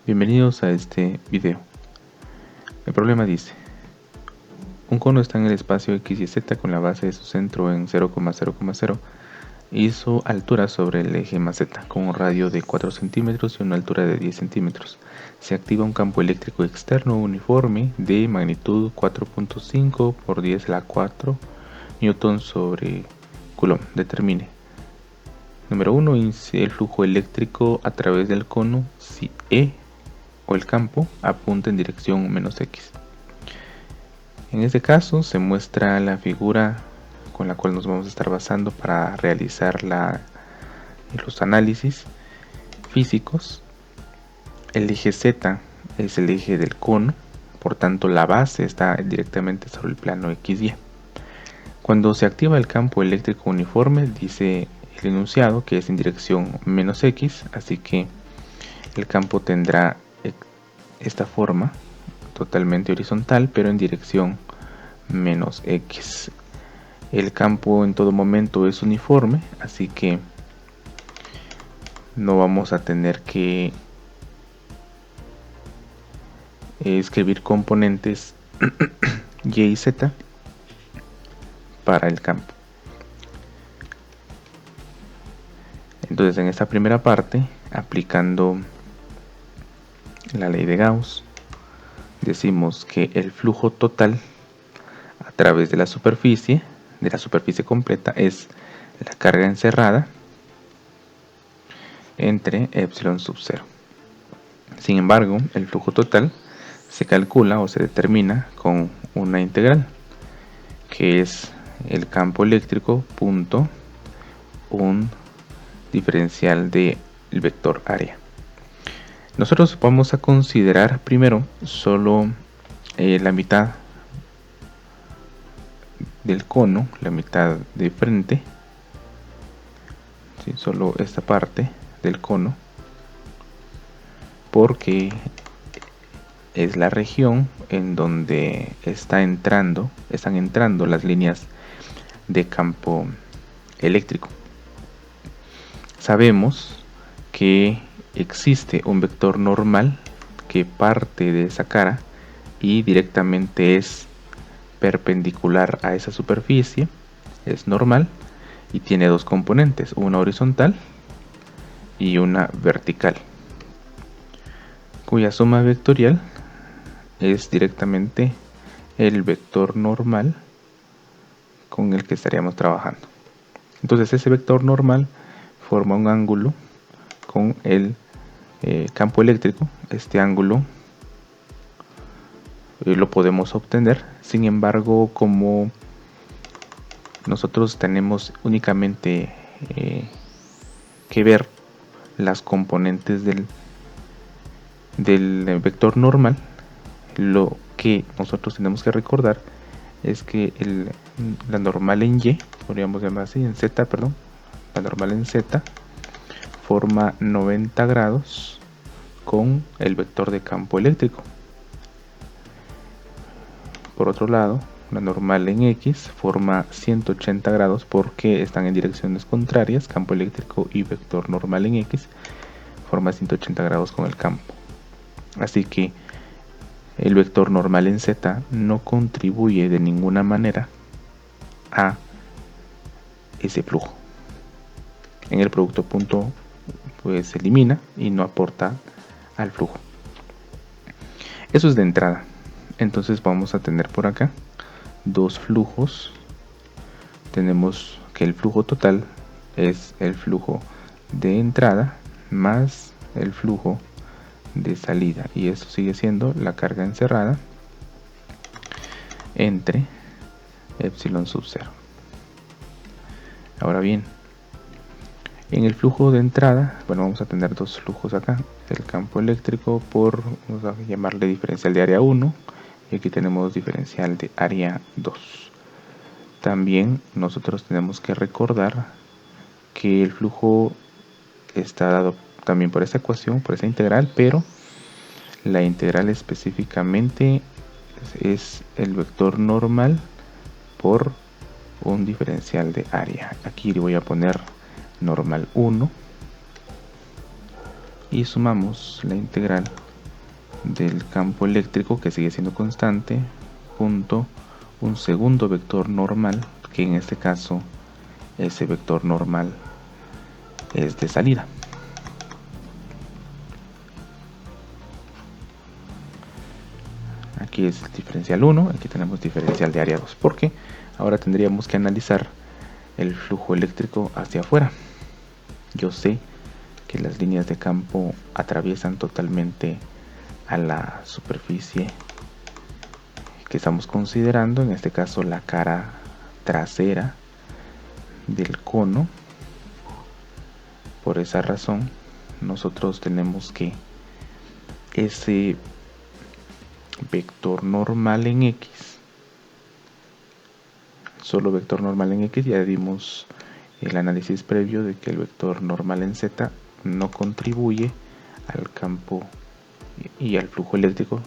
Bienvenidos a este video. El problema dice: un cono está en el espacio x y z con la base de su centro en 0,0,0 y su altura sobre el eje más z, con un radio de 4 centímetros y una altura de 10 centímetros. Se activa un campo eléctrico externo uniforme de magnitud 4.5 por 10 a la 4 newton sobre coulomb. Determine. Número 1. El flujo eléctrico a través del cono si E o el campo apunta en dirección menos x. En este caso se muestra la figura con la cual nos vamos a estar basando para realizar los análisis físicos. El eje Z es el eje del cono, por tanto la base está directamente sobre el plano XY. Cuando se activa el campo eléctrico uniforme, dice el enunciado que es en dirección menos x, así que el campo tendrá esta forma totalmente horizontal, pero en dirección menos x. El campo en todo momento es uniforme, así que no vamos a tener que escribir componentes y y z para el campo. Entonces, en esta primera parte, aplicando la ley de Gauss, decimos que el flujo total a través de la superficie completa, es la carga encerrada entre epsilon sub 0. Sin embargo, el flujo total se calcula o se determina con una integral, que es el campo eléctrico punto un diferencial del vector área. Nosotros vamos a considerar primero solo la mitad del cono, la mitad de frente, ¿sí? Solo esta parte del cono, porque es la región en donde están entrando las líneas de campo eléctrico. Sabemos que existe un vector normal que parte de esa cara y directamente es perpendicular a esa superficie, es normal y tiene dos componentes, una horizontal y una vertical, cuya suma vectorial es directamente el vector normal con el que estaríamos trabajando. Entonces ese vector normal forma un ángulo con el campo eléctrico. Este ángulo lo podemos obtener. Sin embargo, como nosotros tenemos únicamente que ver las componentes del vector normal, lo que nosotros tenemos que recordar es que la normal en Y, podríamos llamar así, en Z, perdón, la normal en Z forma 90 grados con el vector de campo eléctrico. Por otro lado, la normal en X forma 180 grados porque están en direcciones contrarias, campo eléctrico y vector normal en X forma 180 grados con el campo. Así que el vector normal en Z no contribuye de ninguna manera a ese flujo. En el producto punto pues se elimina y no aporta al flujo. Eso es de entrada. Entonces vamos a tener por acá dos flujos. Tenemos que el flujo total es el flujo de entrada más el flujo de salida, y esto sigue siendo la carga encerrada entre epsilon sub 0. Ahora bien, en el flujo de entrada, bueno, vamos a tener dos flujos acá. El campo eléctrico vamos a llamarle diferencial de área 1, y aquí tenemos diferencial de área 2. También nosotros tenemos que recordar que el flujo está dado también por esta ecuación, por esa integral, pero la integral específicamente es el vector normal por un diferencial de área. Aquí le voy a poner normal 1 y sumamos la integral del campo eléctrico, que sigue siendo constante, punto un segundo vector normal, que en este caso ese vector normal es de salida. Aquí es el diferencial 1, aquí tenemos diferencial de área 2, porque ahora tendríamos que analizar el flujo eléctrico hacia afuera. Yo sé que las líneas de campo atraviesan totalmente a la superficie que estamos considerando, en este caso la cara trasera del cono. Por esa razón nosotros tenemos que ese vector normal en X, solo vector normal en X, ya dimos el análisis previo de que el vector normal en Z no contribuye al campo y al flujo eléctrico.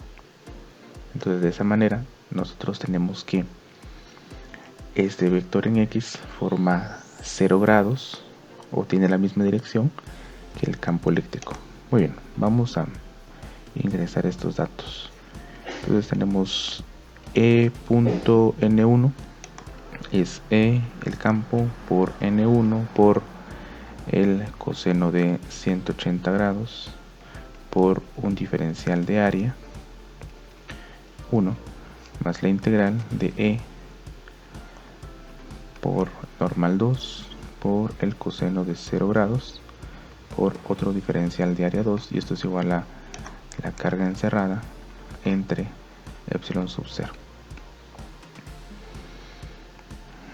Entonces de esa manera nosotros tenemos que este vector en X forma 0 grados o tiene la misma dirección que el campo eléctrico. Muy bien, vamos a ingresar estos datos. Entonces tenemos E.N1 es E el campo por N1 por el coseno de 180 grados por un diferencial de área 1 más la integral de E por normal 2 por el coseno de 0 grados por otro diferencial de área 2, y esto es igual a la carga encerrada entre epsilon sub 0.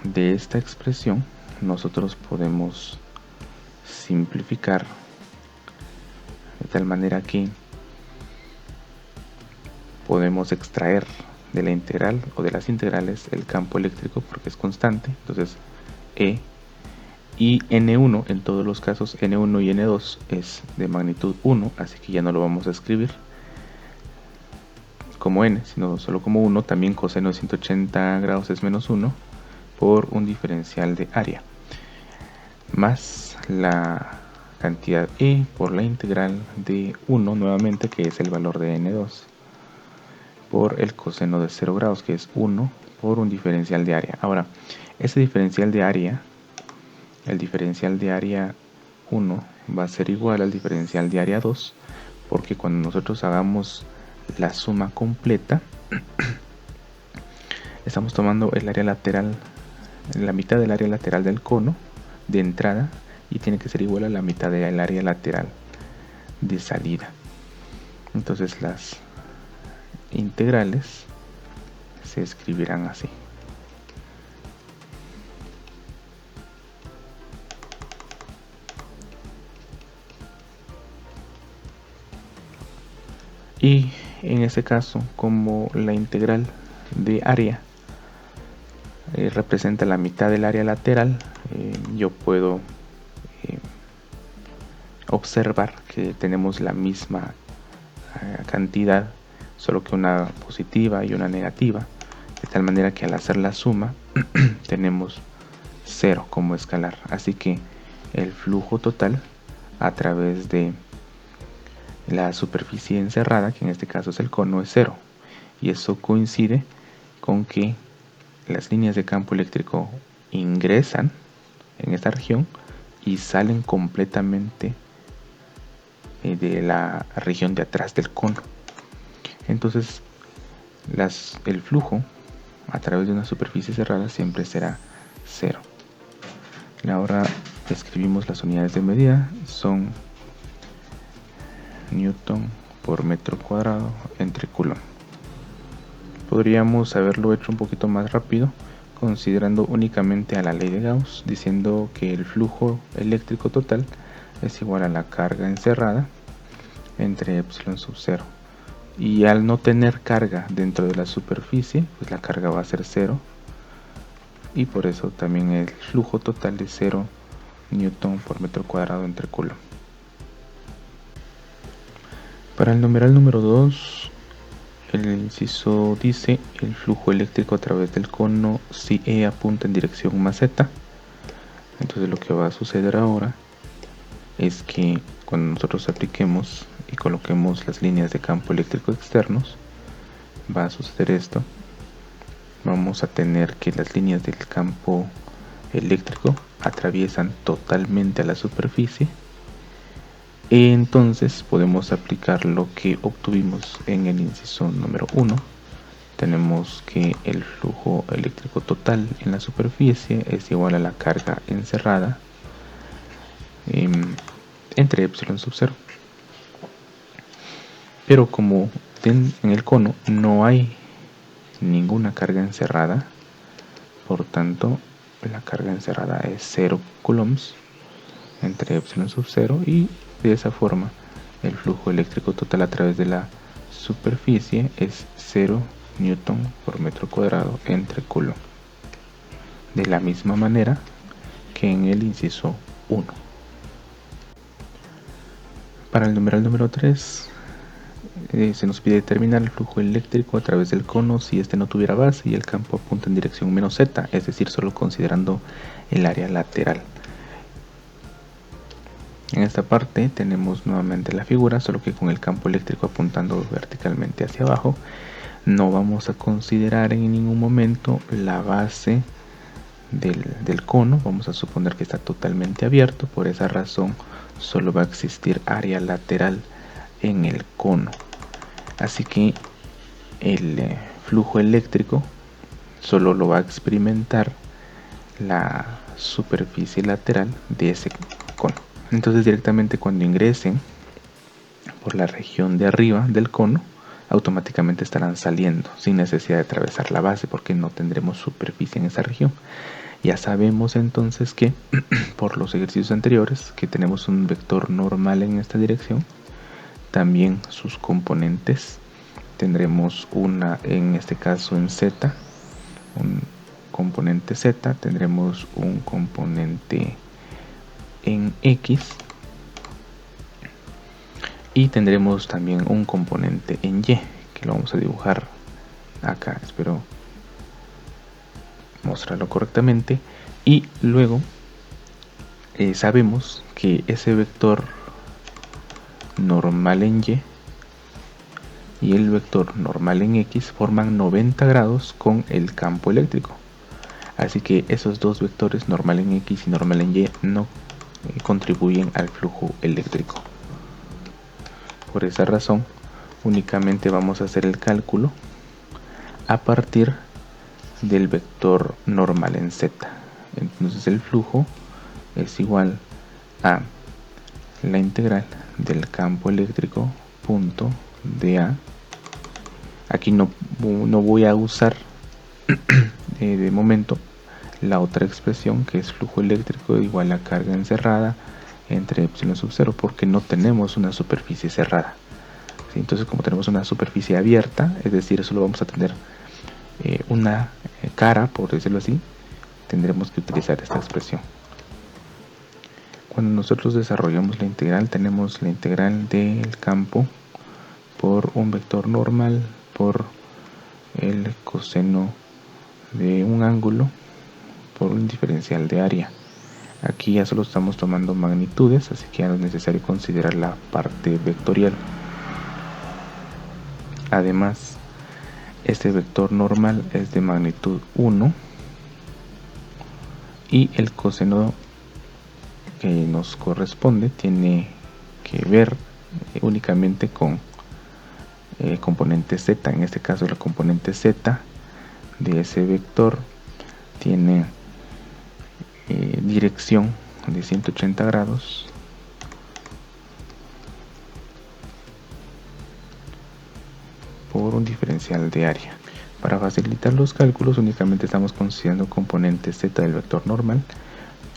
De esta expresión nosotros podemos simplificar de tal manera que podemos extraer de la integral o de las integrales el campo eléctrico porque es constante. Entonces E y N1 en todos los casos, N1 y N2 es de magnitud 1, así que ya no lo vamos a escribir como N, sino solo como 1. También coseno de 180 grados es menos 1 por un diferencial de área más la cantidad E por la integral de 1 nuevamente, que es el valor de N2 por el coseno de 0 grados, que es 1 por un diferencial de área. Ahora, ese diferencial de área, el diferencial de área 1 va a ser igual al diferencial de área 2, porque cuando nosotros hagamos la suma completa estamos tomando el área lateral, la mitad del área lateral del cono de entrada, y tiene que ser igual a la mitad del área lateral de salida. Entonces las integrales se escribirán así. Y en este caso, como la integral de área representa la mitad del área lateral, yo puedo observar que tenemos la misma cantidad, solo que una positiva y una negativa, de tal manera que al hacer la suma tenemos 0 como escalar. Así que el flujo total a través de la superficie encerrada, que en este caso es el cono, es 0, y eso coincide con que las líneas de campo eléctrico ingresan en esta región y salen completamente de la región de atrás del cono. Entonces el flujo a través de una superficie cerrada siempre será 0. Ahora escribimos las unidades de medida, son Newton por metro cuadrado entre Coulomb. Podríamos haberlo hecho un poquito más rápido, considerando únicamente a la ley de Gauss, diciendo que el flujo eléctrico total es igual a la carga encerrada entre epsilon sub 0. Y al no tener carga dentro de la superficie, pues la carga va a ser 0. Y por eso también el flujo total es 0 Newton por metro cuadrado entre Coulomb. Para el numeral número 2, el inciso dice: el flujo eléctrico a través del cono si E apunta en dirección más Z. Entonces lo que va a suceder ahora es que cuando nosotros apliquemos y coloquemos las líneas de campo eléctrico externos, va a suceder esto. Vamos a tener que las líneas del campo eléctrico atraviesan totalmente a la superficie. Entonces podemos aplicar lo que obtuvimos en el inciso número 1. Tenemos que el flujo eléctrico total en la superficie es igual a la carga encerrada entre epsilon sub 0. Pero como en el cono no hay ninguna carga encerrada, por tanto la carga encerrada es 0 coulombs entre epsilon sub 0, y de esa forma el flujo eléctrico total a través de la superficie es 0 newton por metro cuadrado entre coulomb, de la misma manera que en el inciso 1. Para el numeral número 3 se nos pide determinar el flujo eléctrico a través del cono si este no tuviera base y el campo apunta en dirección menos z, es decir, solo considerando el área lateral. En esta parte tenemos nuevamente la figura, solo que con el campo eléctrico apuntando verticalmente hacia abajo. No vamos a considerar en ningún momento la base del cono, vamos a suponer que está totalmente abierto. Por esa razón solo va a existir área lateral en el cono, así que el flujo eléctrico solo lo va a experimentar la superficie lateral de ese cono. Entonces directamente cuando ingresen por la región de arriba del cono, automáticamente estarán saliendo sin necesidad de atravesar la base, porque no tendremos superficie en esa región. Ya sabemos entonces que por los ejercicios anteriores que tenemos un vector normal en esta dirección. También sus componentes tendremos una, en este caso en z, un componente z, tendremos un componente en x y tendremos también un componente en y, que lo vamos a dibujar acá. Espero mostrarlo correctamente. Y luego sabemos que ese vector normal en y el vector normal en x forman 90 grados con el campo eléctrico. Así que esos dos vectores, normal en x y normal en y, no contribuyen al flujo eléctrico. Por esa razón, únicamente vamos a hacer el cálculo a partir del vector normal en z. Entonces el flujo es igual a la integral del campo eléctrico punto dA. Aquí no voy a usar de momento la otra expresión, que es flujo eléctrico igual a carga encerrada entre epsilon sub 0, porque no tenemos una superficie cerrada. ¿Sí? Entonces, como tenemos una superficie abierta, es decir, solo vamos a tener una cara, por decirlo así, tendremos que utilizar esta expresión. Cuando nosotros desarrollamos la integral, tenemos la integral del campo por un vector normal por el coseno de un ángulo por un diferencial de área. Aquí ya solo estamos tomando magnitudes, así que ya no es necesario considerar la parte vectorial. Además, este vector normal es de magnitud 1 y el coseno que nos corresponde tiene que ver únicamente con el componente z. En este caso, el componente z de ese vector tiene dirección de 180 grados por un diferencial de área. Para facilitar los cálculos únicamente estamos considerando componente z del vector normal,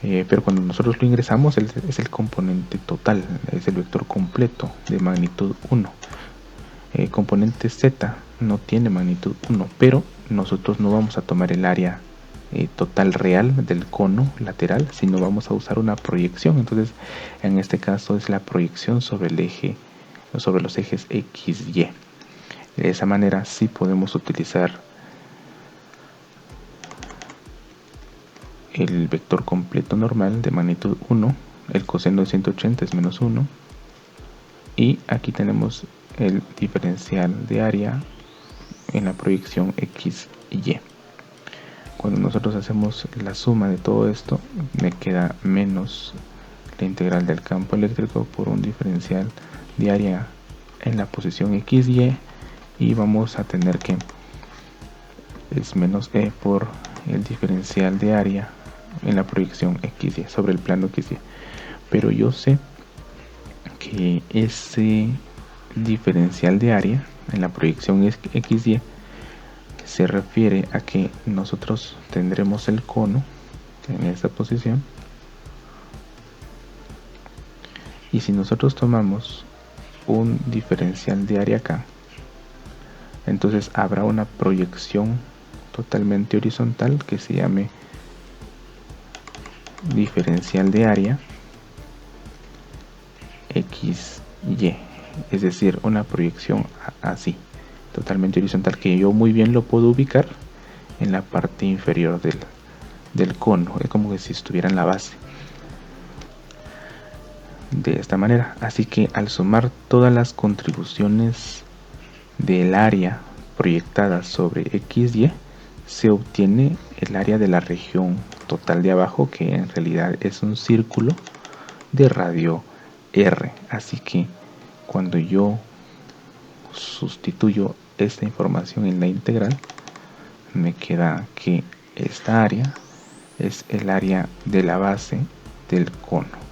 pero cuando nosotros lo ingresamos es el componente total, es el vector completo de magnitud 1. Componente z no tiene magnitud 1, pero nosotros no vamos a tomar el área total real del cono lateral, sino vamos a usar una proyección. Entonces en este caso es la proyección sobre el eje, sobre los ejes x, y. De esa manera sí podemos utilizar el vector completo normal de magnitud 1, el coseno de 180 es menos 1, y aquí tenemos el diferencial de área en la proyección X y Y. Cuando nosotros hacemos la suma de todo esto, me queda menos la integral del campo eléctrico por un diferencial de área en la posición X, Y, y vamos a tener que es menos E por el diferencial de área en la proyección X, Y, sobre el plano X, Y. Pero yo sé que ese diferencial de área en la proyección X, Y se refiere a que nosotros tendremos el cono en esta posición, y si nosotros tomamos un diferencial de área acá, entonces habrá una proyección totalmente horizontal que se llame diferencial de área X, Y, es decir, una proyección así, totalmente horizontal, que yo muy bien lo puedo ubicar en la parte inferior del cono. Es como que si estuviera en la base, de esta manera. Así que al sumar todas las contribuciones del área proyectada sobre X, Y, se obtiene el área de la región total de abajo, que en realidad es un círculo de radio R. Así que cuando yo sustituyo esta información en la integral, me queda que esta área es el área de la base del cono.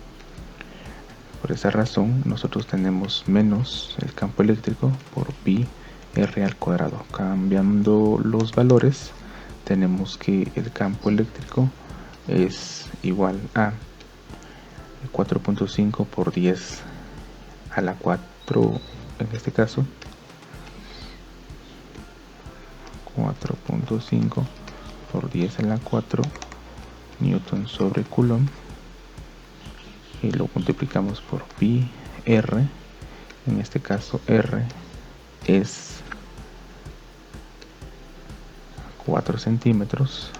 Por esa razón nosotros tenemos menos el campo eléctrico por pi r al cuadrado. Cambiando los valores, tenemos que el campo eléctrico es igual a 4.5 por 10 a la 4, en este caso 4.5 por 10 a la 4 newton sobre coulomb, y lo multiplicamos por pi r. En este caso r es 4 centímetros,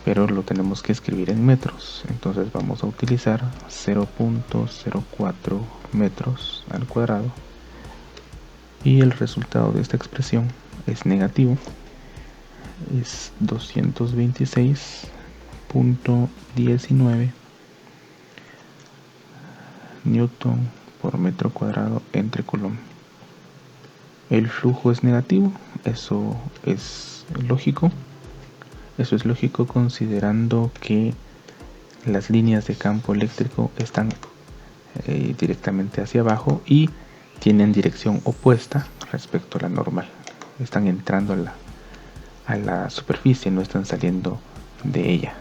pero lo tenemos que escribir en metros, entonces vamos a utilizar 0.04 metros al cuadrado, y el resultado de esta expresión es negativo, es 226.19 newton por metro cuadrado entre coulomb. El flujo es negativo, eso es lógico. Eso es lógico considerando que las líneas de campo eléctrico están directamente hacia abajo y tienen dirección opuesta respecto a la normal. Están entrando a la superficie, no están saliendo de ella.